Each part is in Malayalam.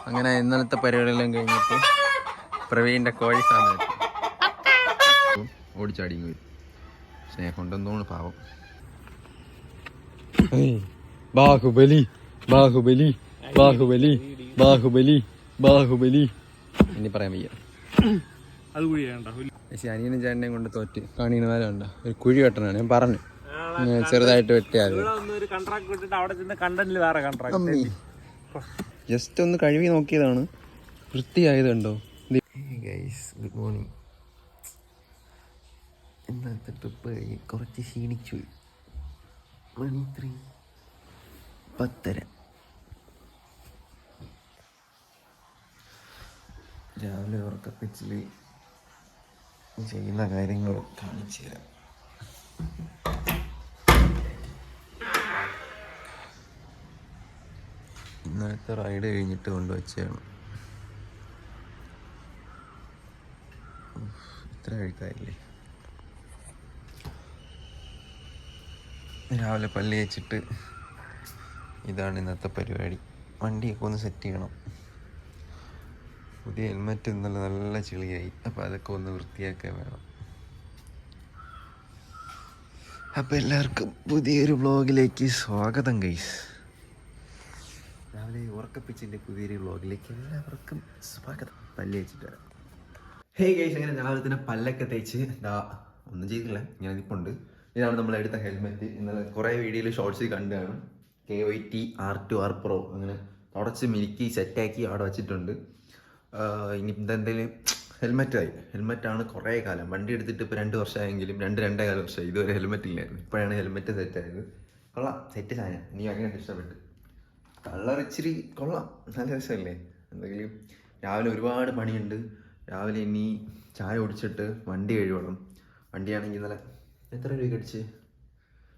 അങ്ങനെ ഇന്നലത്തെ പരിപാടിയെല്ലാം കഴിഞ്ഞിട്ട് പ്രവീണിൻ്റെ കോഴി ഫാമിൽ ഓടിച്ചാടി വരും. സ്നേഹം ഉണ്ടെന്നോണ് പാവം. ബാഹുബലി ബാഹുബലി ബാഹുബലി ബാഹുബലി ബാഹുബലി ഇനി പറയാൻ വയ്യ. പക്ഷെ അനിയനും ചേട്ടനെയും കൊണ്ട് തോറ്റ് കാണിക്കുന്ന പോലെ ഉണ്ട ഒരു കുഴി വെട്ടണാണ്. ഞാൻ പറഞ്ഞു ചെറുതായിട്ട് വെട്ടിയാൽ ജസ്റ്റ് ഒന്ന് കഴുകി നോക്കിയതാണ്. വൃത്തിയായതുണ്ടോ? Good morning. ഇന്നത്തെ ട്രിപ്പ് കഴിഞ്ഞ് കുറച്ച് ക്ഷീണിച്ചു. മണി 10:30. രാവിലെ ഉറക്കപ്പിച്ചിൽ ചെയ്യുന്ന കാര്യങ്ങൾ കാണിച്ചു തരാം. ഇന്നത്തെ റൈഡ് കഴിഞ്ഞിട്ട് കൊണ്ടുവച്ചാണ്. ഇത്ര കഴിക്കാറില്ലേ? രാവിലെ പല്ല് വെച്ചിട്ട് ഇതാണ് ഇന്നത്തെ പരിപാടി. വണ്ടിയൊക്കെ ഒന്ന് സെറ്റ് ചെയ്യണം. പുതിയ ഹെൽമെറ്റ് ഇന്നലെ നല്ല ചെളിയായി. അപ്പോൾ അതൊക്കെ ഒന്ന് വൃത്തിയാക്കാൻ വേണം. അപ്പോൾ എല്ലാവർക്കും പുതിയൊരു വ്ളോഗിലേക്ക് സ്വാഗതം ഗൈസ്. രാവിലെ ഉറക്കപ്പിച്ചിൻ്റെ പുതിയൊരു വ്ളോഗിലേക്ക് എല്ലാവർക്കും സ്വാഗതം. പല്ല് വെച്ചിട്ട് വരാം. ഹേയ് ഗൈസ്, അങ്ങനെ രാവിലെ തന്നെ പല്ലൊക്കെ തേച്ച് ഒന്നും ചെയ്തില്ല, ഇങ്ങനെ നിൽപ്പുണ്ട്. ഇതാണ് നമ്മളെടുത്ത ഹെൽമെറ്റ്. ഇന്നലെ കുറേ വീഡിയോയിൽ ഷോർട്സിൽ കണ്ടാണ്. KYT R2R Pro അങ്ങനെ തുടച്ച് മിനുക്കി സെറ്റാക്കി അവിടെ വെച്ചിട്ടുണ്ട്. ഇനി എന്തെങ്കിലും ഹെൽമെറ്റാണ് കുറേ കാലം വണ്ടി എടുത്തിട്ട് ഇപ്പോൾ 2 വർഷമായെങ്കിലും 2.5 വർഷമായി ഇതുവരെ ഹെൽമെറ്റ് ഇല്ലായിരുന്നു. ഇപ്പോഴാണ് ഹെൽമെറ്റ് സെറ്റായത്. കൊള്ളാം, സെറ്റ് സാധനം. എനിക്ക് ഭയങ്കര ഇഷ്ടപ്പെട്ടു. കളർ ഇച്ചിരി കൊള്ളാം, നല്ല രസമല്ലേ? എന്തെങ്കിലും രാവിലെ ഒരുപാട് പണിയുണ്ട്. രാവിലെ ഇനി ചായ കുടിച്ചിട്ട് വണ്ടി കഴുകണം. വണ്ടിയാണെങ്കിൽ ഇന്നലെ എത്ര രൂപയ്ക്ക് അടിച്ച്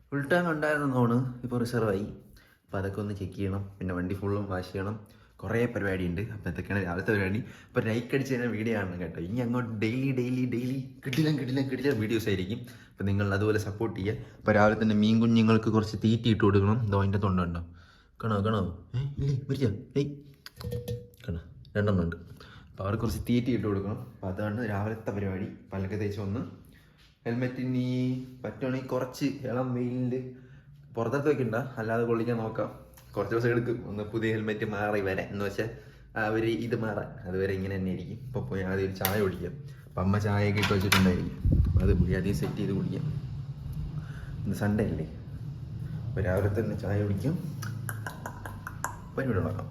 ഫുൾ ടാങ്ക് ഉണ്ടായിരുന്നതാണ്, ഇപ്പോൾ റിസർവായി. അപ്പോൾ അതൊക്കെ ഒന്ന് ചെക്ക് ചെയ്യണം. പിന്നെ വണ്ടി ഫുള്ളും വാഷ് ചെയ്യണം. കുറേ പരിപാടിയുണ്ട്. അപ്പോൾ ഇതൊക്കെയാണ് രാവിലത്തെ പരിപാടി. അപ്പോൾ ലൈക്ക് അടിച്ച് കഴിഞ്ഞാൽ വീഡിയോ കാണണം കേട്ടോ. ഇനി അങ്ങോട്ട് ഡെയിലി കിട്ടില്ല വീഡിയോസ് ആയിരിക്കും. അപ്പോൾ നിങ്ങൾ അതുപോലെ സപ്പോർട്ട് ചെയ്യുക. അപ്പോൾ രാവിലെ തന്നെ മീൻ കുഞ്ഞുങ്ങൾക്ക് കുറച്ച് തീറ്റി ഇട്ട് കൊടുക്കണം. ഇതോ അതിൻ്റെ തൊണ്ടുണ്ടോ? കാണോ ഇല്ലേ മരിച്ചോ? കാണോ 2 എണ്ണം ഉണ്ട്. അപ്പോൾ അവർക്ക് കുറച്ച് തീറ്റി ഇട്ട് കൊടുക്കണം. അപ്പോൾ അതാണ് രാവിലത്തെ പരിപാടി. പല്ലൊക്കെ തേച്ച് വന്ന് ഹെൽമെറ്റിന് പറ്റുവാണെങ്കിൽ കുറച്ച് ഇളം വെയിലിൽ പുറത്തെടുത്ത് വെക്കണ്ട, അല്ലാതെ കൊള്ളിക്കാൻ നോക്കാം. കുറച്ച് ദിവസം എടുക്കും ഒന്ന് പുതിയ ഹെൽമെറ്റ് മാറി വരാൻ. എന്ന് വെച്ചാൽ അവർ ഇത് മാറാൻ അതുവരെ ഇങ്ങനെ തന്നെ ആയിരിക്കും. ഇപ്പോൾ പോയി ആദ്യം ഒരു ചായ കുടിക്കാം. അപ്പം അമ്മ ചായയൊക്കെ ഇട്ട് വെച്ചിട്ടുണ്ടായിരിക്കും. അപ്പോൾ അത് ആദ്യം സെറ്റ് ചെയ്ത് കുടിക്കാം. ഇന്ന് സൺഡേ അല്ലേ? അപ്പോൾ രാവിലെ തന്നെ ചായ കുടിക്കാം. പരിപാടി നോക്കാം.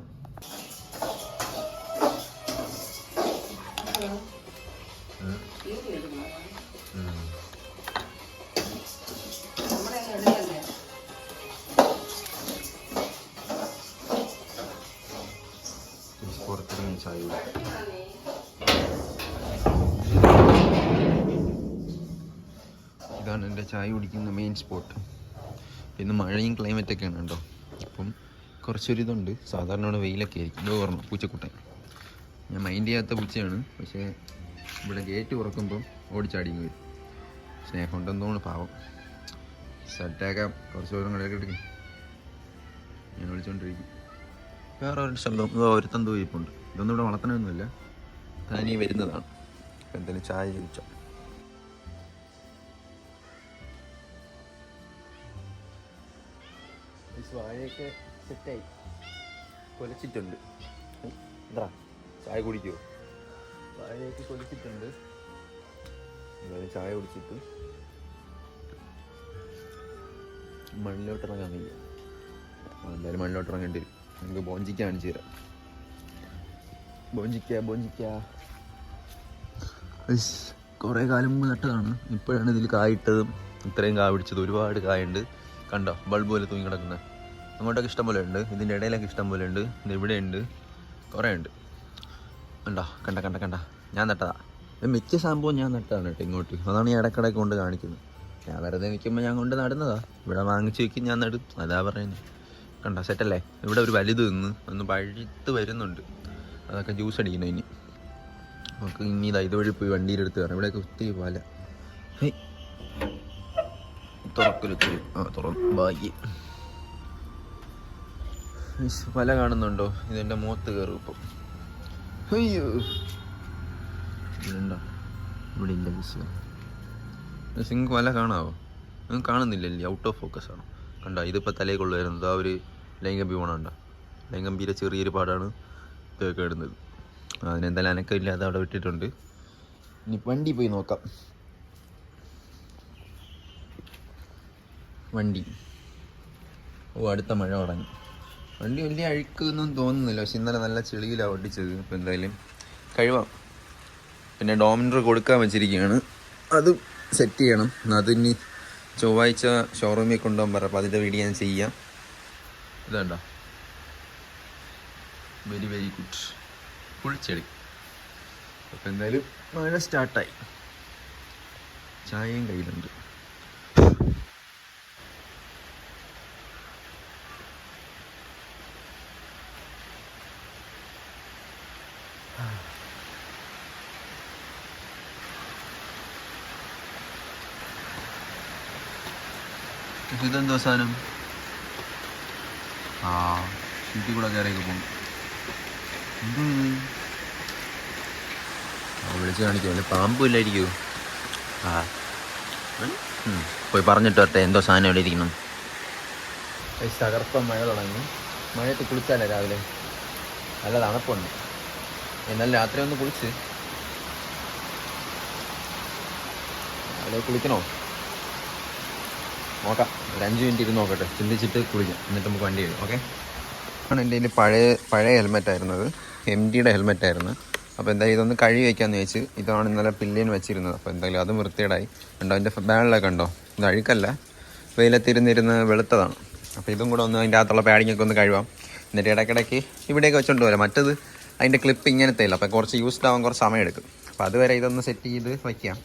പുറത്തിറങ്ങി ചായ ഇതാണ് എൻ്റെ ചായ കുടിക്കുന്ന മെയിൻ സ്പോട്ട്. പിന്നെ മഴയും ക്ലൈമറ്റൊക്കെയാണ് കേട്ടോ. അപ്പം കുറച്ചൊരിതുണ്ട്. സാധാരണ ഇവിടെ വെയിലൊക്കെ ആയിരിക്കും. ഇത് പറഞ്ഞു പൂച്ചക്കുട്ടൻ. ഞാൻ മൈൻഡ് ചെയ്യാത്ത പൂച്ചയാണ്. പക്ഷേ ഇവിടെ ഗേറ്റ് തുറക്കുമ്പം ഓടിച്ചാടി വരും. സ്നേഹം ഉണ്ടെന്നോണ് പാവം. സെറ്റാക്കാം. കുറച്ച് ദൂരം കടയൊക്കെ എടുക്കും. ഞാൻ വിളിച്ചുകൊണ്ടിരിക്കും. വേറെ ഒരു സ്ഥലം ഒരുത്തം തൂയിപ്പുണ്ട്. ഇതൊന്നും ഇവിടെ വളർത്തണമൊന്നുമില്ല, തനി വരുന്നതാണ്. അപ്പം എന്തായാലും ചായ ചോദിച്ചോ. വാഴയൊക്കെ സെറ്റായി കൊലച്ചിട്ടുണ്ട്. എന്താ ചായ കുടിക്കുമോ? വാഴയൊക്കെ കൊലച്ചിട്ടുണ്ട്. എന്തായാലും ചായ കുടിച്ചിട്ട് മണ്ണിലോട്ട് ഇറങ്ങാൻ വയ്യ. എന്തായാലും മണ്ണിലോട്ട് ഇറങ്ങേണ്ടി വരും. നമുക്ക് ബോഞ്ചിക്ക കാണിച്ചു തരാം. ബോഞ്ചിക്ക കുറേ കാലം മുമ്പ് നട്ടതാണ്. ഇപ്പോഴാണ് ഇതിൽ കായിട്ടതും ഇത്രയും കായ പിടിച്ചത്. ഒരുപാട് കായുണ്ട്. കണ്ടോ ബൾബ് പോലെ തൂങ്ങി കിടക്കുന്നത്. അങ്ങോട്ടൊക്കെ ഇഷ്ടം പോലെ ഉണ്ട്. ഇതിൻ്റെ ഇടയിലൊക്കെ ഇഷ്ടം പോലെ ഉണ്ട്. ഇത് ഇവിടെ ഉണ്ട്, കുറേ ഉണ്ട്. ഉണ്ടോ? കണ്ട ഞാൻ നട്ടതാ. മിക്ക സംഭവം ഞാൻ നട്ടതാണ് കേട്ടോ ഇങ്ങോട്ട്. അതാണ് ഞാൻ ഇടയ്ക്കിടയ്ക്ക് കൊണ്ട് കാണിക്കുന്നത്. ഞാൻ വെറുതെ നിൽക്കുമ്പോൾ ഞാൻ കൊണ്ട് നടുന്നതാ. ഇവിടെ വാങ്ങിച്ച് വയ്ക്കും, ഞാൻ നടും. അതാ പറയുന്നത്. കണ്ടോ സെറ്റല്ലേ? ഇവിടെ ഒരു വലുത് ഒന്ന് പഴുത്ത് വരുന്നുണ്ട്. അതൊക്കെ ജ്യൂസ് അടിക്കണം ഇനി. നമുക്ക് ഇനി ഇതുവഴി പോയി വണ്ടിയിലെടുത്ത് കയറാം. ഇവിടെയൊക്കെ ഒത്തിരി പല തുറന്നു ബാക്കി പല കാണുന്നുണ്ടോ? ഇതെൻ്റെ മുഖത്ത് കയറും. ഇപ്പം അയ്യോ ഇവിടെ ഉണ്ടോ? ഇവിടെ ഇല്ല ബിസ്. സിങ്ക് വല കാണാവോ? നിങ്ങൾക്ക് കാണുന്നില്ലല്ലേ? ഔട്ട് ഓഫ് ഫോക്കസ് ആണ്. കണ്ടോ ഇതിപ്പോൾ തലയിൽ കൊള്ളുമായിരുന്നത്. ആ ഒരു ലൈംഗമ്പി പോണണ്ട. ലൈംഗമ്പീരെ ചെറിയൊരു പാടാണ് ഇതൊക്കെ ഇടുന്നത്. അതിനെന്തായാലും അനക്കമില്ലാതെ അവിടെ വിട്ടിട്ടുണ്ട്. ഇനി വണ്ടി പോയി നോക്കാം. വണ്ടി അടുത്ത മഴ തുടങ്ങി. വണ്ടി വലിയ അഴുക്കൊന്നും തോന്നുന്നില്ല. പക്ഷെ ഇന്നലെ നല്ല ചെളിയിലാണ് ഓടിച്ചത്. അപ്പോൾ എന്തായാലും കഴിവാം. പിന്നെ ഡോമിനർ കൊടുക്കാൻ വെച്ചിരിക്കുകയാണ്. അത് സെറ്റ് ചെയ്യണം. അതിനി ചൊവ്വാഴ്ച ഷോറൂമിൽ കൊണ്ടുപോകാൻ പറയാം. അപ്പോൾ അതിൻ്റെ വീഡിയോ ഞാൻ ചെയ്യാം. ഇതുണ്ടോ? Very very good. ഫുൾ ചെളി. അപ്പോൾ എന്തായാലും മഴ സ്റ്റാർട്ടായി. ചായയും കയ്യിലുണ്ട്. ഇതെന്തോ സാധനം? ഷീറ്റിൽ കൂടെ കയറിയൊക്കെ പോകും. എന്തോ വിളിച്ച് കാണിക്കുമല്ലേ? പാമ്പ് ഇല്ലായിരിക്കുമോ? പോയി പറഞ്ഞിട്ട് വരട്ടെ എന്തോ സാധനം എവിടെ ഇരിക്കണം. തകർപ്പം മഴ തുടങ്ങി. മഴയത്ത് കുളിച്ചാലേ രാവിലെ നല്ല തണുപ്പുണ്ട്. എന്നാൽ രാത്രി ഒന്ന് കുളിച്ച് രാവിലെ കുളിക്കണോ നോക്കാം. ഒരു 5 മിനിറ്റ് ഇരുന്ന് നോക്കട്ടെ. ചിന്തിച്ചിട്ട് കുളിക്കാം. എന്നിട്ട് നമുക്ക് വണ്ടി വരും. ഓക്കെ. ആണ് എൻ്റെ കയ്യിൽ പഴയ ഹെൽമെറ്റായിരുന്നത്. MTയുടെ ഹെൽമെറ്റായിരുന്നു. അപ്പോൾ എന്തായാലും ഇതൊന്ന് കഴുകി വയ്ക്കാമെന്ന് വെച്ച് ഇതാണ് ഇന്നലെ പില്ലിയൻ വെച്ചിരുന്നത്. അപ്പോൾ എന്തായാലും അതും വൃത്തികേടായി. കണ്ടോ അതിൻ്റെ ബാനിലൊക്കെ ഉണ്ടോ? ഇത് അഴുക്കല്ല, വെയിലത്തിരുന്നിരുന്ന് വെളുത്തതാണ്. അപ്പോൾ ഇതും കൂടെ ഒന്ന് അതിൻ്റെ അകത്തുള്ള പാഡിങ്ങൊക്കെ ഒന്ന് കഴുകാം. എന്നിട്ട് ഇടയ്ക്കിടയ്ക്ക് ഇവിടെയൊക്കെ വെച്ചോണ്ട് വരാം. മറ്റത് അതിൻ്റെ ക്ലിപ്പ് ഇങ്ങനത്തെ ഇല്ല. അപ്പോൾ കുറച്ച് യൂസ്ഡ് ആവാൻ കുറച്ച് സമയം എടുക്കും. അപ്പോൾ അതുവരെ ഇതൊന്ന് സെറ്റ് ചെയ്ത് വയ്ക്കാം.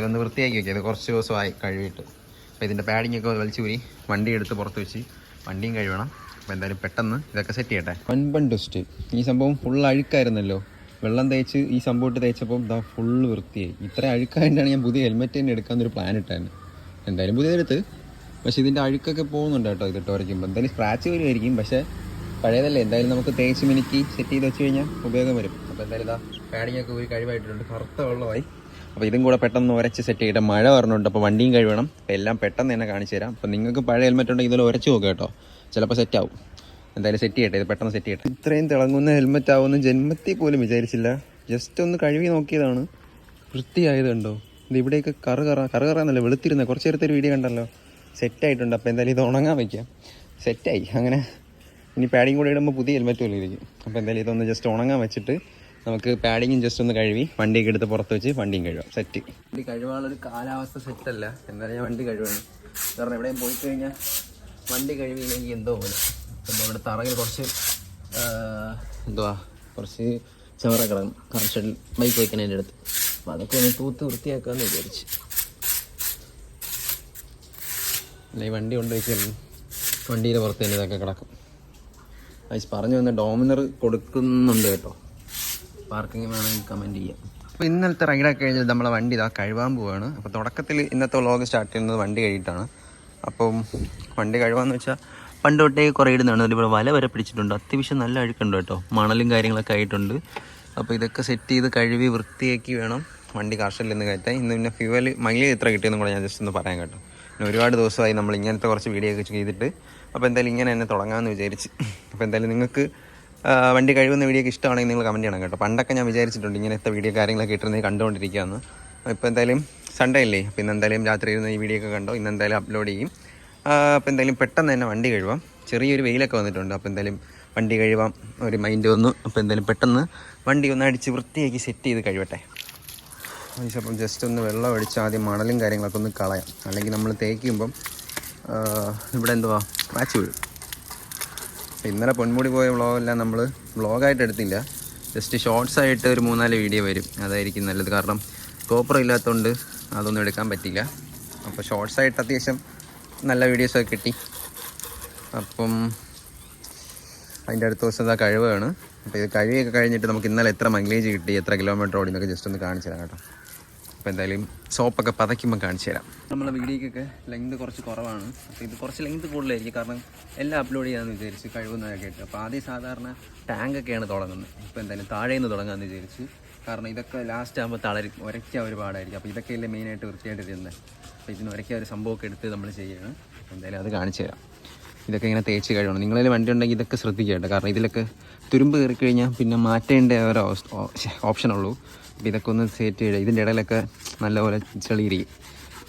ഇതൊന്ന് വൃത്തിയാക്കി വയ്ക്കാം. ഇത് കുറച്ച് ദിവസമായി കഴുകിയിട്ട്. അപ്പോൾ ഇതിൻ്റെ പാഡിങ്ങൊക്കെ വലിച്ചു ഊരി വണ്ടി എടുത്ത് പുറത്ത് വെച്ച് വണ്ടിയും കഴുകണം. അപ്പോൾ എന്തായാലും പെട്ടെന്ന് ഇതൊക്കെ സെറ്റ് ചെയ്യട്ടെ. 1 ടെസ്റ്റ്. ഈ സംഭവം ഫുൾ അഴുക്കായിരുന്നല്ലോ. വെള്ളം തേച്ച് ഈ സംഭവം ഇട്ട് തേച്ചപ്പോൾ ഇതാ ഫുള്ള് വൃത്തിയായി. ഇത്ര അഴുക്കായിട്ടാണ് ഞാൻ പുതിയ ഹെൽമെറ്റ് തന്നെ എടുക്കാമെന്നൊരു പ്ലാൻ ഇട്ടായിരുന്നു. എന്തായാലും പുതിയതെടുത്ത്. പക്ഷേ ഇതിൻ്റെ അഴുക്കൊക്കെ പോകുന്നുണ്ട് കേട്ടോ. ഇതിട്ട് വരയ്ക്കുമ്പോൾ എന്തായാലും സ്ക്രാച്ച് വരുമായിരിക്കും. പക്ഷേ പഴയതല്ലേ, എന്തായാലും നമുക്ക് തേച്ച് മിനുക്കി സെറ്റ് ചെയ്ത് വെച്ച് കഴിഞ്ഞാൽ ഉപയോഗം വരും. അപ്പോൾ എന്തായാലും ഇതാ പാഡിങ്ങൊക്കെ ഒരു കഴിവായിട്ടുണ്ട്. കറുത്ത വെള്ളമായി. അപ്പോൾ ഇതും കൂടെ പെട്ടെന്ന് ഉരച്ച് സെറ്റ് ചെയ്തിട്ട് മഴ പറഞ്ഞുണ്ട്. അപ്പോൾ വണ്ടിയും കഴിവണം. അപ്പോൾ എല്ലാം പെട്ടെന്ന് തന്നെ കാണിച്ചു തരാം. അപ്പോൾ നിങ്ങൾക്ക് പഴയ ഹെൽമെറ്റ് ഉണ്ടെങ്കിൽ ഇതിൽ ഉരച്ച് നോക്കുക കേട്ടോ. ചിലപ്പോൾ സെറ്റ് ആവും. എന്തായാലും സെറ്റ് ചെയ്യട്ടെ. ഇത് പെട്ടെന്ന് സെറ്റ് ചെയ്യട്ടെ. ഇത്രയും തിളങ്ങുന്ന ഹെൽമെറ്റ് ആവുമെന്ന് ജന്മത്തിൽ പോലും വിചാരിച്ചില്ല. ജസ്റ്റ് ഒന്ന് കഴുകി നോക്കിയതാണ്. വൃത്തിയായതുണ്ടോ? ഇത് ഇവിടെയൊക്കെ കറുകറന്നല്ല വെളുത്തിരുന്നത്. കുറച്ച് നേരത്തെ ഒരു വീഡിയോ കണ്ടല്ലോ. സെറ്റായിട്ടുണ്ട്. അപ്പോൾ എന്തായാലും ഇത് ഉണങ്ങാൻ വയ്ക്കാം. സെറ്റായി. അങ്ങനെ ഇനി പാഡിങ് കൂടെ ഇടുമ്പോൾ പുതിയ ഹെൽമെറ്റ് പോലെ ഇരിക്കും. അപ്പോൾ എന്തായാലും ഇതൊന്ന് ജസ്റ്റ് ഉണങ്ങാൻ വെച്ചിട്ട് നമുക്ക് പാഡിങ്ങും ജസ്റ്റ് ഒന്ന് കഴുകി വണ്ടിയൊക്കെ എടുത്ത് പുറത്ത് വെച്ച് വണ്ടിയും കഴുകാം. സെറ്റ്. വണ്ടി കഴുകാനുള്ളൊരു കാലാവസ്ഥ സെറ്റല്ല. എന്തായാലും ഞാൻ വണ്ടി കഴുകണം. കാരണം എവിടെയും പോയി കഴിഞ്ഞാൽ വണ്ടി കഴുകിയില്ലെങ്കിൽ എന്തോ പോലെ. അപ്പോൾ ഇവിടെ തറയിൽ കുറച്ച് കുറച്ച് ചവറ കിടക്കും. കുറച്ച് ബൈക്ക് വയ്ക്കണതിൻ്റെ അടുത്ത്. അപ്പോൾ അതൊക്കെ ഒന്ന് തൂത്ത് വൃത്തിയാക്കാമെന്ന് വിചാരിച്ച്. അല്ല ഈ വണ്ടി കൊണ്ട് വയ്ക്കല്ലോ. വണ്ടിയുടെ പുറത്ത് തന്നെ ഇതൊക്കെ കിടക്കും. അത് പറഞ്ഞു വന്ന ഡോമിനർ കൊടുക്കുന്നുണ്ട് കേട്ടോ. പാർക്കിംഗ് വേണമെങ്കിൽ കമൻറ്റ് ചെയ്യാം. അപ്പോൾ ഇന്നലത്തെ റൈഡൊക്കെ കഴിഞ്ഞാൽ നമ്മളെ വണ്ടി ഇതാ കഴുകാൻ പോവുകയാണ്. അപ്പോൾ തുടക്കത്തിൽ ഇന്നത്തെ വ്ളോഗ് സ്റ്റാർട്ട് ചെയ്യുന്നത് വണ്ടി കഴുകിയിട്ടാണ്. അപ്പം വണ്ടി കഴുകാമെന്ന് വെച്ചാൽ പണ്ട് തൊട്ടേ കുറേ ഇടുന്നതാണ്. ഇവിടെ വല വരെ പിടിച്ചിട്ടുണ്ട്. അത്യാവശ്യം നല്ല അഴുക്കുണ്ട് കേട്ടോ. മണലും കാര്യങ്ങളൊക്കെ ആയിട്ടുണ്ട്. അപ്പോൾ ഇതൊക്കെ സെറ്റ് ചെയ്ത് കഴുകി വൃത്തിയാക്കി വേണം വണ്ടി കാർഷലിൽ നിന്ന് കയറ്റാൻ. ഇന്ന് പിന്നെ ഫ്യൂവൽ മൈലേജ് എത്ര കിട്ടിയെന്നും കൂടെ ഞാൻ ജസ്റ്റ് ഒന്ന് പറയാൻ കേട്ടോ. പിന്നെ ഒരുപാട് ദിവസമായി നമ്മൾ ഇങ്ങനത്തെ കുറച്ച് വീഡിയോ ഒക്കെ ചെയ്തിട്ട്. അപ്പോൾ എന്തായാലും ഇങ്ങനെ തന്നെ തുടങ്ങാമെന്ന് വിചാരിച്ച്. അപ്പോൾ എന്തായാലും നിങ്ങൾക്ക് വണ്ടി കഴിവുന്ന വീഡിയോ ഒക്കെ ഇഷ്ടമാണെങ്കിൽ നിങ്ങൾ കമൻറ്റ് ചെയ്യണം കേട്ടോ. പണ്ടൊക്കെ ഞാൻ വിചാരിച്ചിട്ടുണ്ട് ഇങ്ങനത്തെ വീഡിയോ കാര്യങ്ങളൊക്കെ ഇട്ടിരുന്നത് കണ്ടുകൊണ്ടിരിക്കുകയെന്ന്. ഇപ്പോൾ എന്തായാലും സൺഡേ അല്ലേ. അപ്പോൾ ഇന്ന് എന്തായാലും രാത്രി ഇരുന്ന് ഈ വീഡിയോ ഒക്കെ കണ്ടോ. ഇന്ന് എന്തായാലും അപ്ലോഡ് ചെയ്യും. അപ്പോൾ എന്തായാലും പെട്ടെന്ന് തന്നെ വണ്ടി കഴുകാം. ചെറിയൊരു വെയിലൊക്കെ വന്നിട്ടുണ്ട്. അപ്പോൾ എന്തായാലും വണ്ടി കഴുകാം ഒരു മൈൻഡ് വന്നു. അപ്പോൾ എന്തായാലും പെട്ടെന്ന് വണ്ടി ഒന്ന് അടിച്ച് വൃത്തിയാക്കി സെറ്റ് ചെയ്ത് കഴിവട്ടെ. അപ്പം ജസ്റ്റ് ഒന്ന് വെള്ളം അടിച്ച് ആദ്യം മണലും കാര്യങ്ങളൊക്കെ ഒന്ന് കളയാം. അല്ലെങ്കിൽ നമ്മൾ തേക്കുമ്പം ഇവിടെ എന്തുവാ സ്ക്രാച്ച് വീഴും. ഇന്നലെ പൊന്മുടി പോയ വ്ളോഗെല്ലാം നമ്മൾ വ്ളോഗായിട്ട് എടുത്തില്ല. ജസ്റ്റ് ഷോർട്സ് ആയിട്ട് ഒരു 3-4 വീഡിയോ വരും. അതായിരിക്കും നല്ലത്. കാരണം കോപ്പർ ഇല്ലാത്തതുകൊണ്ട് അതൊന്നും എടുക്കാൻ പറ്റില്ല. അപ്പോൾ ഷോർട്സ് ആയിട്ട് അത്യാവശ്യം നല്ല വീഡിയോസൊക്കെ കിട്ടി. അപ്പം അതിൻ്റെ അടുത്ത ദിവസം ഇതാ കഴിവാണ്. അപ്പോൾ ഇത് കഴിയൊക്കെ കഴിഞ്ഞിട്ട് നമുക്ക് ഇന്നലെ എത്ര മൈലേജ് കിട്ടി, എത്ര കിലോമീറ്റർ ഓടി എന്നൊക്കെ ജസ്റ്റ് ഒന്ന് കാണിച്ചു തരാം കേട്ടോ. അപ്പോൾ എന്തായാലും സോപ്പൊക്കെ പതയ്ക്കുമ്പോൾ കാണിച്ചു തരാം. നമ്മളെ വീഡിയോക്കൊക്കെ ലെങ്ത് കുറച്ച് കുറവാണ്. അപ്പോൾ ഇത് കുറച്ച് ലെങ്ത് കൂടുതലായിരിക്കും, കാരണം എല്ലാം അപ്ലോഡ് ചെയ്യാമെന്ന് വിചാരിച്ച് കഴിവുന്നതൊക്കെ ആയിട്ട്. അപ്പോൾ ആദ്യം സാധാരണ ടാങ്കൊക്കെയാണ് തുടങ്ങുന്നത്. ഇപ്പോൾ എന്തായാലും താഴെ നിന്ന് തുടങ്ങാമെന്ന് വിചാരിച്ച്, കാരണം ഇതൊക്കെ ലാസ്റ്റ് ആകുമ്പോൾ തളരും, ഉരയ്ക്കാൻ ഒരുപാടായിരിക്കും. അപ്പോൾ ഇതൊക്കെയല്ലേ മെയിനായിട്ട് വൃത്തിയായിട്ട് ഇരുന്നത്. അപ്പോൾ ഇതിന് ഉരയ്ക്കാൻ ഒരു സംഭവമൊക്കെ എടുത്ത് നമ്മൾ ചെയ്യുകയാണ്. എന്തായാലും അത് കാണിച്ചു തരാം. ഇതൊക്കെ ഇങ്ങനെ തേച്ച് കഴിയണം. നിങ്ങളിൽ വണ്ടി ഉണ്ടെങ്കിൽ ഇതൊക്കെ ശ്രദ്ധിക്കേണ്ട, കാരണം ഇതിലൊക്കെ തുരുമ്പ് കയറി കഴിഞ്ഞാൽ പിന്നെ മാറ്റേണ്ട ഒരു ഓപ്ഷനുള്ളൂ. അപ്പോൾ ഇതൊക്കെ ഒന്ന് സെറ്റ് ചെയ്യുക. ഇതിൻ്റെ ഇടയിലൊക്കെ നല്ലപോലെ ചെളിയിരിക്കും.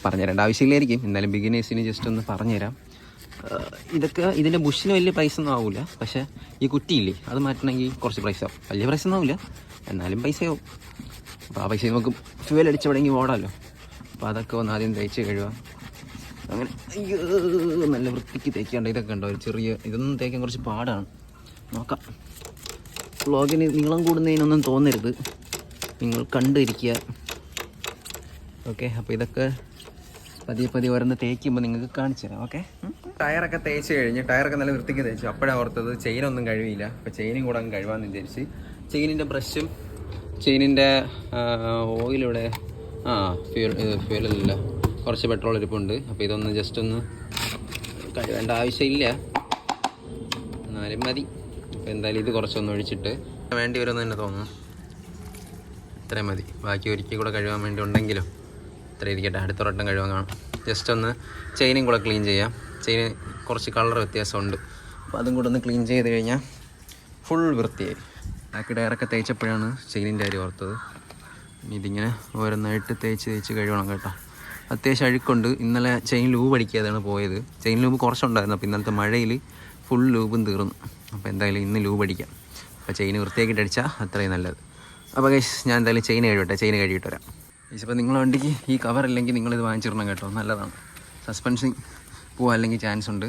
പറഞ്ഞുതരേണ്ട ആവശ്യമില്ലായിരിക്കും, എന്നാലും ബിഗിനേഴ്സിന് ജസ്റ്റ് ഒന്ന് പറഞ്ഞുതരാം. ഇതൊക്കെ ഇതിൻ്റെ ബുഷിന് വലിയ പ്രൈസൊന്നും ആവില്ല, പക്ഷേ ഈ കുറ്റിയില്ലേ അത് മാറ്റണമെങ്കിൽ കുറച്ച് പ്രൈസ് ആവും. വലിയ പ്രൈസൊന്നും ആവില്ല, എന്നാലും പൈസയാവും. അപ്പോൾ ആ പൈസ നമുക്ക് ഫ്യൂവൽ അടിച്ചവിടെയെങ്കിൽ ഓടാമല്ലോ. അപ്പോൾ അതൊക്കെ ഒന്ന് ആദ്യം തേച്ച് കഴിയുക. അങ്ങനെ നല്ല വൃത്തിക്ക് തേക്കേണ്ട. ഇതൊക്കെ ഉണ്ടോ ഒരു ചെറിയ, ഇതൊന്നും തേക്കാൻ കുറച്ച് പാടാണ്. നോക്കാം. വ്ളോഗിന് നീളം കൂടുന്നതിനൊന്നും തോന്നരുത്, നിങ്ങൾ കണ്ടിരിക്കുക. ഓക്കെ, അപ്പോൾ ഇതൊക്കെ പതിയെ ഓരോന്ന് തേക്കുമ്പോൾ നിങ്ങൾക്ക് കാണിച്ചു തരാം. ഓക്കെ, ടയറൊക്കെ തേച്ച് കഴിഞ്ഞ് ടയറൊക്കെ നല്ല വൃത്തിക്ക് തേച്ചു. അപ്പോഴാണ് ഓർത്തത് ചെയിനൊന്നും കഴിയില്ല. അപ്പോൾ ചെയിനും കൂടെ അങ്ങ് കഴിവാന്ന് വിചാരിച്ച് ചെയിനിൻ്റെ ബ്രഷും ചെയിനിൻ്റെ ഓയിലിവിടെ ഫ്യൂവലല്ല, കുറച്ച് പെട്രോൾ ഇരിപ്പുണ്ട്. അപ്പോൾ ഇതൊന്ന് ജസ്റ്റ് ഒന്ന് കഴിവേണ്ട ആവശ്യമില്ല, എന്നാലും മതി. അപ്പോൾ എന്തായാലും ഇത് കുറച്ചൊന്ന് ഒഴിച്ചിട്ട് വേണ്ടി വരുമെന്ന് തന്നെ തോന്നുന്നു. ഇത്രയും മതി. ബാക്കി ഒരിക്കൽ കൂടെ കഴുകാൻ വേണ്ടി ഉണ്ടെങ്കിലോ ഇത്ര ഇരിക്കട്ടെ, അടുത്തൊരട്ടം കഴുകാൻ കാണും. ജസ്റ്റ് ഒന്ന് ചെയിനും കൂടെ ക്ലീൻ ചെയ്യാം. ചെയിന് കുറച്ച് കളർ വ്യത്യാസമുണ്ട്, അപ്പോൾ അതും കൂടെ ഒന്ന് ക്ലീൻ ചെയ്ത് കഴിഞ്ഞാൽ ഫുൾ വൃത്തിയായി. ബാക്കി ടയറൊക്കെ തേച്ചപ്പോഴാണ് ചെയിനിൻ്റെ കാര്യം ഓർത്തത്. ഇതിങ്ങനെ ഓരോന്നായിട്ട് തേച്ച് കഴുകണം കേട്ടോ. അത്യാവശ്യം അഴുക്കുണ്ട്. ഇന്നലെ ചെയിൻ ലൂബ് അടിക്കാതെയാണ് പോയത്. ചെയിൻ ലൂബ് കുറച്ചുണ്ടായിരുന്നു, അപ്പോൾ ഇന്നലത്തെ മഴയിൽ ഫുൾ ലൂബും തീർന്നു. അപ്പോൾ എന്തായാലും ഇന്ന് ലൂബ് അടിക്കാം. അപ്പോൾ ചെയിൻ വൃത്തിയാക്കിയിട്ട് അടിച്ചാൽ അത്രയും നല്ലത്. അപ്പോൾ ഗൈസ് ഞാൻ എന്തായാലും ചെയിൻ കഴുകിയിട്ട് വരാം. ഇപ്പോൾ നിങ്ങളുടെ വണ്ടിക്ക് ഈ കവർ ഇല്ലെങ്കിൽ നിങ്ങളിത് വാങ്ങിച്ചിടണം കേട്ടോ, നല്ലതാണ്. സസ്പെൻഷൻ പോകാൻ അല്ലെങ്കിൽ ചാൻസ് ഉണ്ട്.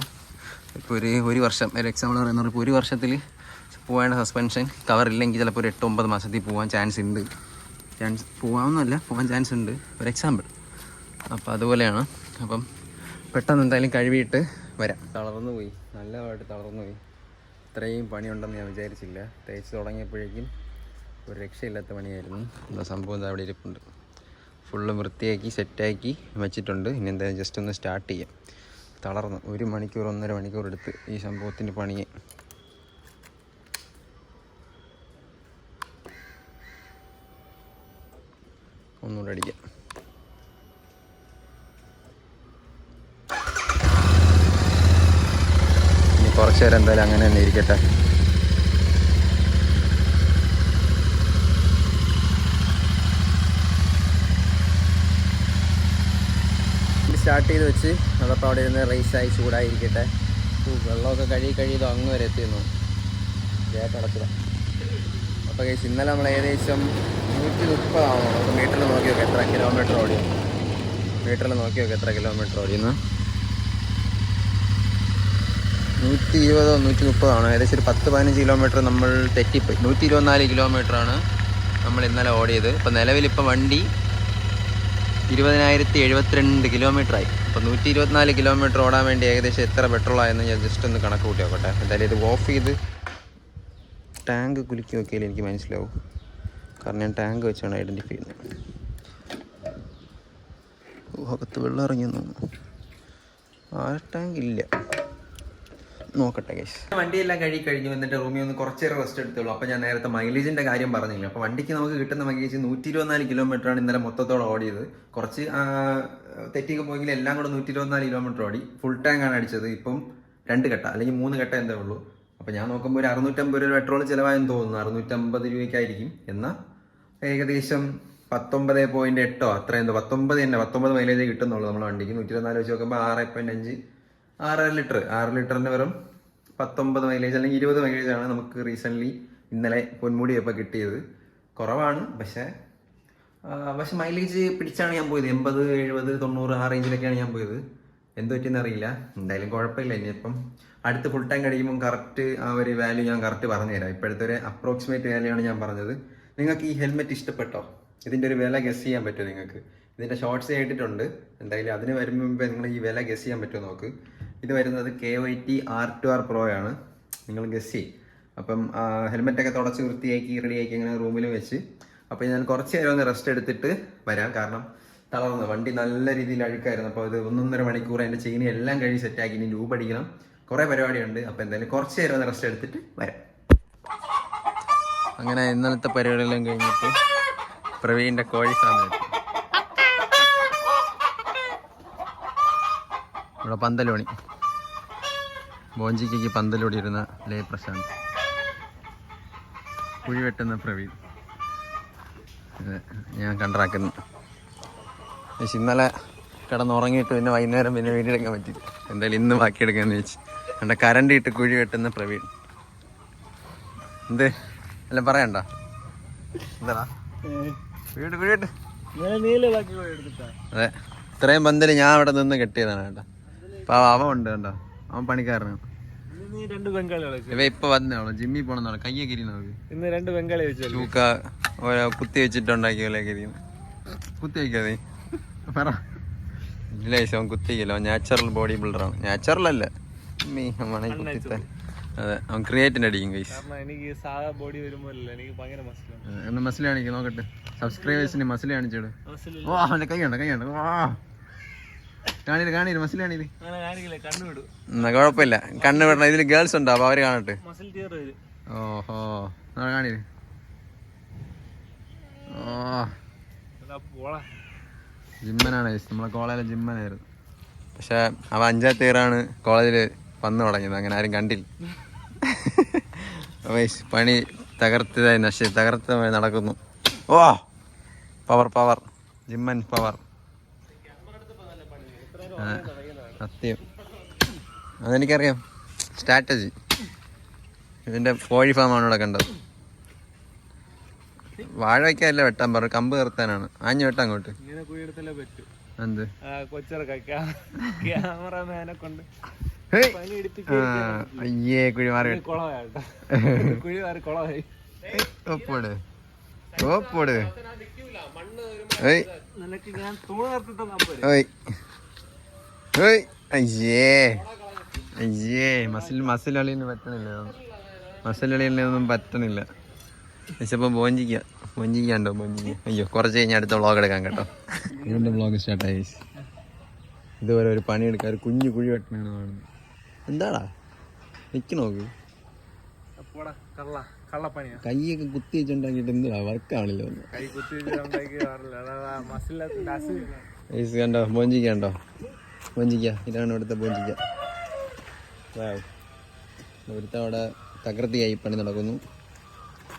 ഇപ്പോൾ ഒരു വർഷം ഒരു എക്സാമ്പിൾ പറയുന്നത്, ഇപ്പോൾ ഒരു വർഷത്തിൽ പോകേണ്ട സസ്പെൻഷൻ കവർ ഇല്ലെങ്കിൽ ചിലപ്പോൾ ഒരു 8-9 മാസത്തിൽ പോകാൻ ചാൻസ് ഉണ്ട്. പോകാൻ ചാൻസ് ഉണ്ട്, ഒരു എക്സാമ്പിൾ. അപ്പോൾ അതുപോലെയാണ്. അപ്പം പെട്ടെന്ന് എന്തായാലും കഴുകിയിട്ട് വരാം. തളർന്നു പോയി, നല്ലതായിട്ട് തളർന്നു പോയി. ഇത്രയും പണിയുണ്ടെന്ന് ഞാൻ വിചാരിച്ചില്ല. തേച്ച് തുടങ്ങിയപ്പോഴേക്കും ഒരു രക്ഷയില്ലാത്ത പണിയായിരുന്നു. എന്താ സംഭവം എന്താ അവിടെ ഇരിപ്പുണ്ട്. ഫുള്ള് വൃത്തിയാക്കി സെറ്റാക്കി വെച്ചിട്ടുണ്ട്. ഇനി എന്തായാലും ജസ്റ്റ് ഒന്ന് സ്റ്റാർട്ട് ചെയ്യാം. തളർന്നു 1 മണിക്കൂർ 1.5 മണിക്കൂർ എടുത്ത് ഈ സംഭവത്തിൻ്റെ പണിയെ. ഒന്നുകൂടെ അടിക്കാം. ഇനി കുറച്ച് നേരം എന്തായാലും അങ്ങനെ തന്നെ ഇരിക്കട്ടെ. സ്റ്റാർട്ട് ചെയ്ത് വെച്ച് അതപ്പോൾ അവിടെ ഇരുന്ന് റൈസായി ചൂടായിരിക്കട്ടെ. വെള്ളമൊക്കെ കഴുകിയതോ അങ്ങ് വരെ എത്തിയെന്നു കേട്ടടച്ചത്. അപ്പോൾ കഴിച്ച് ഇന്നലെ നമ്മൾ ഏകദേശം 130 ആവണം. നമുക്ക് മീറ്ററിൽ നോക്കി നോക്കാം എത്ര കിലോമീറ്റർ ഓടിയെന്ന്. എത്ര കിലോമീറ്റർ ഓടിയെന്ന്. 120 130 ആണ്. ഏകദേശം ഒരു 10-15 കിലോമീറ്റർ നമ്മൾ തെറ്റിപ്പോയി. 124 കിലോമീറ്ററാണ് നമ്മൾ ഇന്നലെ ഓടിയത്. ഇപ്പോൾ നിലവിലിപ്പോൾ വണ്ടി 20,072 കിലോമീറ്ററായി. അപ്പോൾ 124 കിലോമീറ്റർ ഓടാൻ വേണ്ടി ഏകദേശം എത്ര പെട്രോളായെന്ന് ഞാൻ ജസ്റ്റ് ഒന്ന് കണക്ക് കൂട്ടി നോക്കട്ടെ. എന്തായാലും ഇത് ഓഫ് ചെയ്ത് ടാങ്ക് കുലുക്കി നോക്കിയാൽ എനിക്ക് മനസ്സിലാവും, കാരണം ഞാൻ ടാങ്ക് വെച്ചാണ് ഐഡൻറ്റിഫൈ ചെയ്യുന്നത്. അകത്ത് വെള്ളം ഇറങ്ങിയെന്ന് തോന്നുന്നു. ടാങ്ക് ഇല്ല, നോക്കട്ടെ ഗൈസ്. വണ്ടിയെല്ലാം കഴിഞ്ഞു എന്നിട്ട് റൂമിൽ ഒന്ന് കുറച്ച് നേരം റെസ്റ്റ് എടുത്തുള്ളൂ. അപ്പോൾ ഞാൻ നേരത്തെ മൈലേജിൻ്റെ കാര്യം പറഞ്ഞില്ല. അപ്പോൾ വണ്ടിക്ക് നമുക്ക് കിട്ടുന്ന മൈലേജ് 124 കിലോമീറ്ററാണ് ഇന്നലെ മൊത്തത്തോടെ ഓടിയത്. കുറച്ച് തെറ്റിക്ക് പോയെങ്കിൽ എല്ലാം കൂടെ 124 കിലോമീറ്റർ ഓടി. ഫുൾ ടാങ്ക് ആണ് അടിച്ചത്. ഇപ്പം 2 ഘട്ടം അല്ലെങ്കിൽ 3 ഘട്ടം എന്തേ ഉള്ളൂ. അപ്പോൾ ഞാൻ നോക്കുമ്പോൾ ഒരു 650 രൂപ പെട്രോൾ ചിലവായെന്ന് തോന്നുന്നു. 650 രൂപയ്ക്കായിരിക്കും. എന്നാൽ ഏകദേശം 19.8 അത്ര എന്തോ 19 മൈലേജ് കിട്ടുന്നുള്ളൂ നമ്മുടെ വണ്ടിക്ക്. 124 വെച്ച് നോക്കുമ്പോൾ 6.5 6 ലിറ്ററിന് വെറും 19 മൈലേജ് അല്ലെങ്കിൽ 20 മൈലേജാണ് നമുക്ക് റീസെൻ്റ്ലി ഇന്നലെ പൊന്മുടി ഇപ്പോൾ കിട്ടിയത്. കുറവാണ്, പക്ഷേ മൈലേജ് പിടിച്ചാണ് ഞാൻ പോയത്. 80 70 90 ആ റേഞ്ചിലൊക്കെയാണ് ഞാൻ പോയത്. എന്ത് പറ്റിയെന്ന് അറിയില്ല. എന്തായാലും കുഴപ്പമില്ല. ഇനിയിപ്പം അടുത്ത് ഫുൾ ടൈം കഴിയുമ്പം കറക്റ്റ് ആ ഒരു വാല്യൂ ഞാൻ കറക്റ്റ് പറഞ്ഞുതരാം. ഇപ്പോഴത്തെ ഒരു അപ്രോക്സിമേറ്റ് വാല്യൂ ആണ് ഞാൻ പറഞ്ഞത്. നിങ്ങൾക്ക് ഈ ഹെൽമെറ്റ് ഇഷ്ടപ്പെട്ടോ? ഇതിൻ്റെ ഒരു വില ഗസ് ചെയ്യാൻ പറ്റുമോ നിങ്ങൾക്ക്? ഇതിൻ്റെ ഷോർട്ട്സ് കേട്ടിട്ടുണ്ട്. എന്തായാലും അതിന് വരുമ്പോൾ നിങ്ങൾ ഈ വില ഗസ് ചെയ്യാൻ പറ്റുമോ നോക്ക്. ഇത് വരുന്നത് KYT R2R Pro ആണ്. നിങ്ങൾ ഗസ് ചെയ്യും. അപ്പം ഹെൽമെറ്റൊക്കെ തുടച്ച് വൃത്തിയാക്കി റെഡിയാക്കി അങ്ങനെ റൂമിൽ വെച്ച് അപ്പോൾ ഞാൻ കുറച്ച് നേരം ഒന്ന് റെസ്റ്റ് എടുത്തിട്ട് വരാം. കാരണം തളർന്നു, വണ്ടി നല്ല രീതിയിൽ അഴുക്കായിരുന്നു. അപ്പോൾ അത് 1.5 മണിക്കൂർ അതിൻ്റെ ചെയിനി എല്ലാം കഴിഞ്ഞ് സെറ്റാക്കി ഇനി ലൂബ് അടിക്കണം, കുറേ പരിപാടിയുണ്ട്. അപ്പോൾ എന്തായാലും കുറച്ച് നേരം ഒന്ന് റെസ്റ്റ് എടുത്തിട്ട് വരാം. അങ്ങനെ ഇന്നലത്തെ പരിപാടിയെല്ലാം കഴിഞ്ഞിട്ട് പ്രവീണിൻ്റെ കോഴി ഫാമിൽ ഇവിടെ പന്തലോണി ബോഞ്ചിക്ക് പന്തലോടി ഇരുന്ന ലേ പ്രശാന്ത്, കുഴി വെട്ടുന്ന പ്രവീൺ, ഞാൻ കണ്ടറാക്കുന്നു. ഇന്നലെ കിടന്നുറങ്ങിയിട്ട് പിന്നെ വൈകുന്നേരം പിന്നെ വീഡിയോയെടുക്കാൻ പറ്റി. എന്തായാലും ഇന്ന് ബാക്കിയെടുക്കാമെന്ന് വെച്ച് എൻ്റെ കരണ്ട് ഇട്ട് കുഴി വെട്ടുന്ന പ്രവീൺ. എന്ത് അല്ല പറയണ്ട, എന്താ വീട് കുഴി വെട്ട്. അതെ, ഇത്രയും പന്തല് ഞാൻ അവിടെ നിന്ന് കെട്ടിയതാണ് കേട്ടോ. അപ്പൊ അവൻ ഉണ്ട് കേട്ടോ, അവൻ പണിക്കാരനാണ്. ഇപ്പൊ വന്നോളൂ, ജിമ്മിൽ പോണെന്നോളൂ, കയ്യൊക്കെ ഇരിക്കുന്നു ചൂക്ക ഓരോ കുത്തി വെച്ചിട്ടുണ്ടാക്കിയ പോലെയൊക്കെ ഇരിക്കുന്നു. കുത്തി വയ്ക്കാതെ പറ. ഇല്ല അവൻ കുത്തിക്കല്ലോ, നാച്ചുറൽ ബോഡി ബിൽഡറാണ്. നാച്ചുറൽ അല്ല, അതെ, അവൻ ക്രിയേറ്റിന് അടിക്കും കൈസ്. ഒന്ന് മസിൽ കാണിക്കും നോക്കട്ടെ, സബ്സ്ക്രൈബേഴ്സിന് മസിൽ കാണിച്ചോട്. ഓ അവന്റെ കൈയുണ്ട് വാ കാണീര് മസിൽ കാണീര്. എന്നാ കുഴപ്പമില്ല, കണ്ണ് വിടണം. ഇതില് ഗേൾസ് ഉണ്ടോ, അപ്പൊ അവര് കാണട്ടെ. ഓഹോ കാണീര്. ഓ ജിമ്മനാണ് നമ്മളെ കോളേജിലെ ജിമ്മനായിരുന്നു. പക്ഷെ അവ 5ാമത്തെ ഇയറാണ് കോളേജിൽ വന്നു തുടങ്ങിയത്, അങ്ങനെ ആരും കണ്ടില്ല. പണി തകർത്ത് നടക്കുന്നു. ഓ പവർ ജിമ്മൻ പവർ, സത്യം അതെനിക്കറിയാം. സ്ട്രാറ്റജി. ഇതിന്റെ കോഴി ഫാമാണ് ഇവിടെ കണ്ടത്. വാഴ വയ്ക്കാനല്ല വെട്ടാൻ പറഞ്ഞു, കമ്പ് നിർത്താനാണ്. ആഞ്ഞു വെട്ടാൻ അങ്ങോട്ട്. എന്ത് അയ്യേ കുഴി മാറി അയ്യേ മസിലളിയൊന്നും പറ്റണില്ല, മസിലളിയൊന്നും പറ്റണില്ല. വിശപ്പം ബോഞ്ചിക്കാണ്ടോ. അയ്യോ കുറച്ച് കഴിഞ്ഞാൽ അടുത്ത വ്ളോഗ് എടുക്കാം കേട്ടോ. ഇതിൻ്റെ വ്ളോഗ് സ്റ്റാർട്ടായി. ഇതുപോലെ ഒരു പണിയെടുക്കാൻ ഒരു കുഞ്ഞു കുഴി വെട്ടണാണ് കാണുന്നത്. എന്താടാ നിക്ക് നോക്ക്, കൈയൊക്കെ കുത്തി വെച്ചുണ്ടാക്കിയിട്ട് എന്താ വർക്കാണില്ല കണ്ടോ. ബോഞ്ചിക്കണ്ടോ, ബോഞ്ചിക്ക ഇതാണ് ഇവിടുത്തെ ബോഞ്ചിക്ക. ഇവിടുത്തെ അവിടെ തകൃതിയായി പണി നടക്കുന്നു,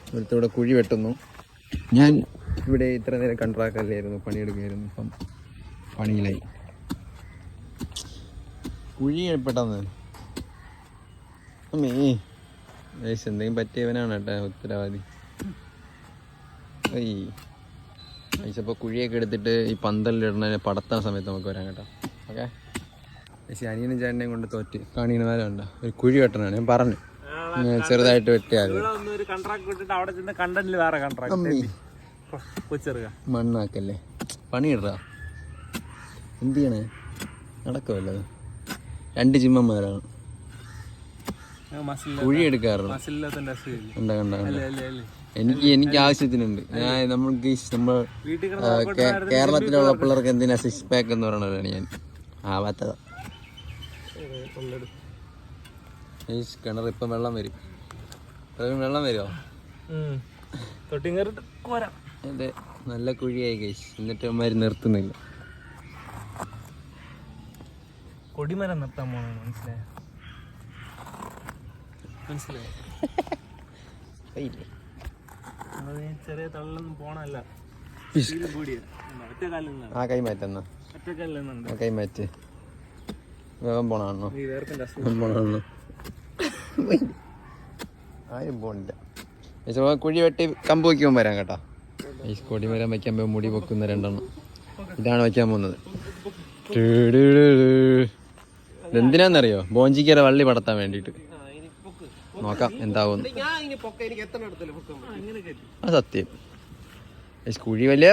ഇവിടുത്തെ ഇവിടെ കുഴി വെട്ടുന്നു. ഞാൻ ഇവിടെ ഇത്ര നേരം കൺട്രാക്ടല്ലായിരുന്നു, പണിയെടുക്കുകയായിരുന്നു. ഇപ്പം പണിയിലായി. കുഴി പെട്ടെന്ന് അമ്മേ എന്തെങ്കിലും പറ്റിയവനാണ് കേട്ടോ ഉത്തരവാദി. അപ്പോൾ കുഴിയൊക്കെ എടുത്തിട്ട് ഈ പന്തലിലിടണ പടത്താൻ സമയത്ത് നമുക്ക് വരാം കേട്ടോ. ഓക്കെ. പക്ഷേ അനിയനും ചേട്ടനെയും കൊണ്ട് തോറ്റ് കാണിക്കണമാരുണ്ടോ, ഒരു കുഴി വെട്ടണാണ്. ഞാൻ പറഞ്ഞു ചെറുതായിട്ട് വെട്ടിയാൽ മണ്ണാക്കല്ലേ, പണിയിടാ. എന്ത് ചെയ്യണേ, നടക്കുമല്ലോ. 2 ജിമ്മന്മാരാണ് കുഴി എടുക്കാറുണ്ട്. എനിക്ക് ആവശ്യത്തിനുണ്ട്. നമ്മൾക്ക് നമ്മൾ കേരളത്തിലുള്ള പിള്ളേർക്ക് എന്തിനാ 6 പാക്ക് എന്ന് പറയണതാണ് ഞാൻ ആവാത്തതാ. കിണർ ഇപ്പം വെള്ളം വരും. വെള്ളം വരുമോ? അതെ, നല്ല കുഴിയായി കഴിച്ച്. എന്നിട്ട് അമ്മമാര് നിർത്തുന്നില്ല. കൊടിമരം നിർത്താൻ പോണോ, മനസ്സിലായോ? ചെറിയ തള്ളൊന്നും പോണല്ല. ആ കൈ മാറ്റെന്നാ, കൈ മാറ്റ്. വേഗം പോണോ, പോണോ? ആരും പോണില്ല. കുഴി വെട്ടി കമ്പ് വയ്ക്കുമ്പോൾ വരാം കേട്ടോ. ഈ കൊടിമരം വയ്ക്കാൻ പോയി മുടി പൊക്കുന്ന 2 എണ്ണം ഇതാണ് വയ്ക്കാൻ പോകുന്നത്. ഇതെന്തിനാന്നറിയോ, ബോഞ്ചിക്കര വള്ളി പടത്താൻ വേണ്ടിയിട്ട്. നോക്കാം എന്താവും. ആ സത്യം കുഴി വലിയ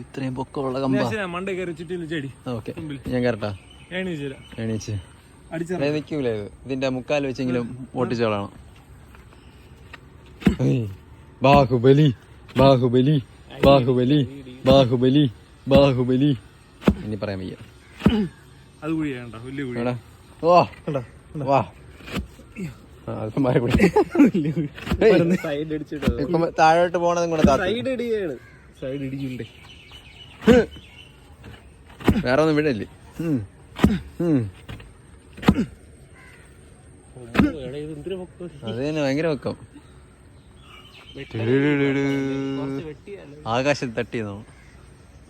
ഇത്രയും പൊക്കമുള്ള കമ്പ. ഓക്കെ ഞാൻ കയറട്ടാ. എണീച്ച് അടിച്ചറിയാം. നിൽക്കൂല ഇത്. ഇതിന്റെ മുക്കാൽ വെച്ചെങ്കിലും ഓട്ടിച്ചോളാണ്. ബാഹുബലി ബാഹുബലി ബാഹുബലി ബാഹുബലി ബാഹുബലി ഇനി പറയാൻ വയ്യ. അത് കുഴി വേണ്ട, വലിയ കുഴി. എടാ, വാ വാ സൈഡ് അടിച്ചിട്ട് താഴോട്ട് പോണതും കൂടെ സൈഡ് ഇടിയാണ്. സൈഡ് ഇടിക്കണ്ടേ? വേറെ ഒന്നും വിടല്ലേ. അത് തന്നെ ഭയങ്കര വെക്കം. ആകാശത്ത് തട്ടിയെന്നോ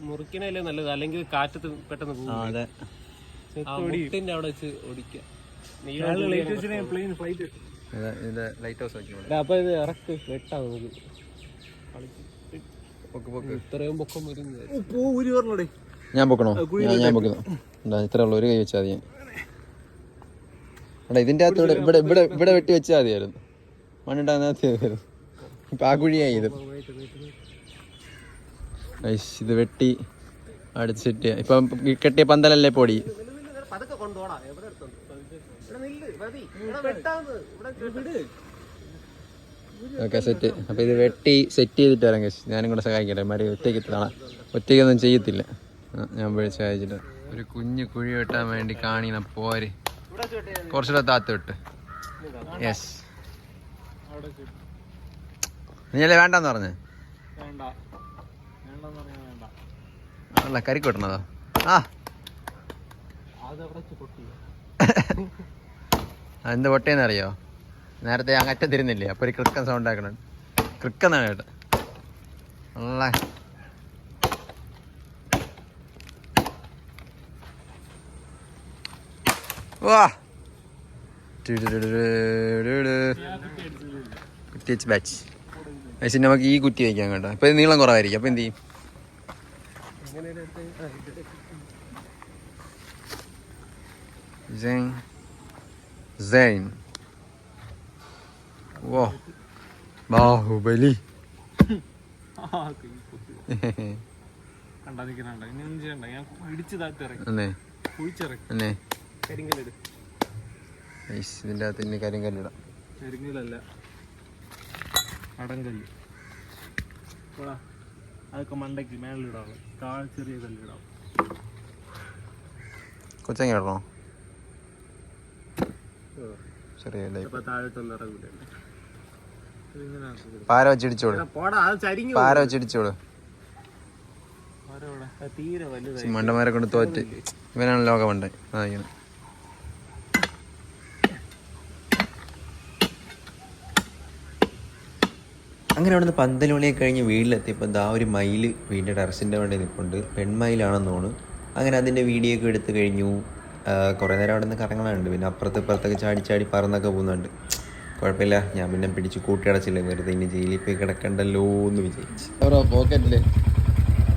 മുറിക്കണല്ലേ നല്ലത്, അല്ലെങ്കിൽ കാറ്റത്ത് പെട്ടെന്ന് പോകും. അതെ, അവിടെ വെച്ച് ഓടിക്കാം. ലൈറ്റ് ഹൗസ് ആക്കി. അപ്പൊ ഇത് ഇറക്ക് വെട്ടാ നമുക്ക്. ഇത്രയും പൊക്കം വരുന്നത് ഞാൻ പൊക്കണോ? ഞാൻ പൊക്കുന്നു. ഇത്ര ഉള്ളു, ഒരു കൈ വെച്ചാൽ മതി. എടാ ഇതിന്റെ അകത്തൂടെ ഇവിടെ ഇവിടെ ഇവിടെ വെട്ടി വെച്ചാൽ മതിയായിരുന്നു. മണ്ണിട്ടായിരുന്നു. ഇപ്പൊ ആ കുഴിയായി ഇത്. ഇത് വെട്ടി അടിച്ചിട്ട് ഇപ്പം കെട്ടിയ പന്തലല്ലേ പൊടി. Okay set. അപ്പൊ ഇത് വെട്ടി സെറ്റ് ചെയ്തിട്ട് വരാം കേസ്. ഞാനും കൂടെ സഹായിക്കട്ടെ. മരി ഒറ്റയ്ക്കൊന്നും ചെയ്യത്തില്ല. ഞാൻ വിളിച്ച് സഹായിച്ചിട്ട് ഒരു കുഞ്ഞു കുഴി വെട്ടാൻ വേണ്ടി കാണിന പോര് കുറച്ചുകൂടെ താത്ത് വിട്ട്. യെസ്, നീയല്ലേ വേണ്ടെന്ന് പറഞ്ഞേ? അല്ല കരി കൊട്ടണതോ? ആ എന്ത് പൊട്ടേന്ന് അറിയോ? നേരത്തെ ഞാൻ അറ്റത്തിരുന്നില്ലേ, അപ്പൊ ഒരു ക്രിക്കൻ സൗണ്ട് ആക്കണം. ക്രിക്കെന്നാണ് കേട്ടോ. അല്ല വാ കുറ്റി വെച്ച് ബാച്ച്. പക്ഷേ നമുക്ക് ഈ കുറ്റി വയ്ക്കാൻ കേട്ടോ. ഇപ്പൊ നീളം കുറവായിരിക്കും. അപ്പൊ എന്ത് ചെയ്യും? ഓ ബാഹുബലി. ഇതിന്റെ അകത്ത് ഇനി കരിങ്കല്ലിടാം. കരിങ്കല്ലല്ല, അടങ്കല്ല്. അതൊക്കെ മണ്ടയ്ക്ക് മേളിലിടാവും. താഴെ ചെറിയ കല്ലിടാവും. കൊച്ചങ്ങ ഇടണോ? ചെറിയ താഴോട്ടൊന്നും ഇറങ്ങൂല. പാര വെച്ചിടിച്ചോളൂ. പാര വെച്ചിടിച്ചോളൂ. തീരെ വലുതായി മണ്ടന്മാരെ കൊണ്ട് തോറ്റ്. ഇവനാണ് ലോകമണ്ടൻ. ഇങ്ങനെ അങ്ങനെ അവിടുന്ന് പന്തലുള്ളിയൊക്കെ കഴിഞ്ഞ് വീട്ടിലെത്തിയപ്പോൾ എന്താ ഒരു മയിൽ വീടിൻ്റെ ടെറസിൻ്റെ വേണ്ടി നിൽപ്പുണ്ട്. പെൺമയിലാണെന്ന് തോന്നുന്നു. അങ്ങനെ അതിൻ്റെ വീഡിയോ ഒക്കെ എടുത്ത് കഴിഞ്ഞു. കുറേ നേരം അവിടെ നിന്ന് കറങ്ങാനുണ്ട്. പിന്നെ അപ്പുറത്ത് ഇപ്പുറത്തൊക്കെ ചാടി ചാടി പറന്നൊക്കെ പോകുന്നുണ്ട്. കുഴപ്പമില്ല, ഞാൻ പിന്നെ പിടിച്ച് കൂട്ടിയടച്ചില്ല. വെറുതെ ഇനി ജയിലിൽ പോയി കിടക്കണ്ടല്ലോ എന്ന് വിചാരിച്ചു. ബ്രോ പോക്കറ്റില്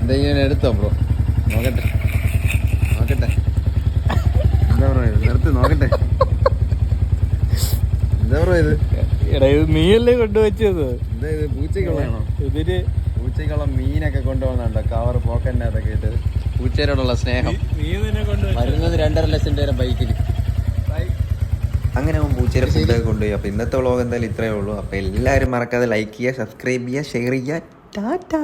എന്തെങ്കിലും എടുത്തോ ബ്രോ? നോക്കട്ടെ നോക്കട്ടെ. എന്താ ബ്രോ ഇത്? നിർത്ത് നോക്കട്ടെ. എന്താ ബ്രോ ഇത്? നീയല്ലേ കൊണ്ടുവച്ചത്? എന്താ ഇത്? പൂച്ചയ്ക്കുള്ളതാണോ? ഇതിന് പൂച്ചയ്ക്കുള്ള മീനൊക്കെ കൊണ്ടുപോകുന്നുണ്ടോ? കവർ പോക്കറ്റിനകത്തൊക്കെ ഇട്ട്. പൂച്ചയോടുള്ള സ്നേഹം. വരുന്നത് 2.5 ലക്ഷം രൂപ ബൈക്കിൽ. അങ്ങനെ അവൻ പൂച്ചയുടെ ഫുഡൊക്കെ കൊണ്ടുപോയി. അപ്പോൾ ഇന്നത്തെ വ്ളോഗ് എന്തായാലും ഇത്രയേ ഉള്ളൂ. അപ്പോൾ എല്ലാവരും മറക്കാതെ ലൈക്ക് ചെയ്യുക, സബ്സ്ക്രൈബ് ചെയ്യുക, ഷെയർ ചെയ്യുക. ടാറ്റാ.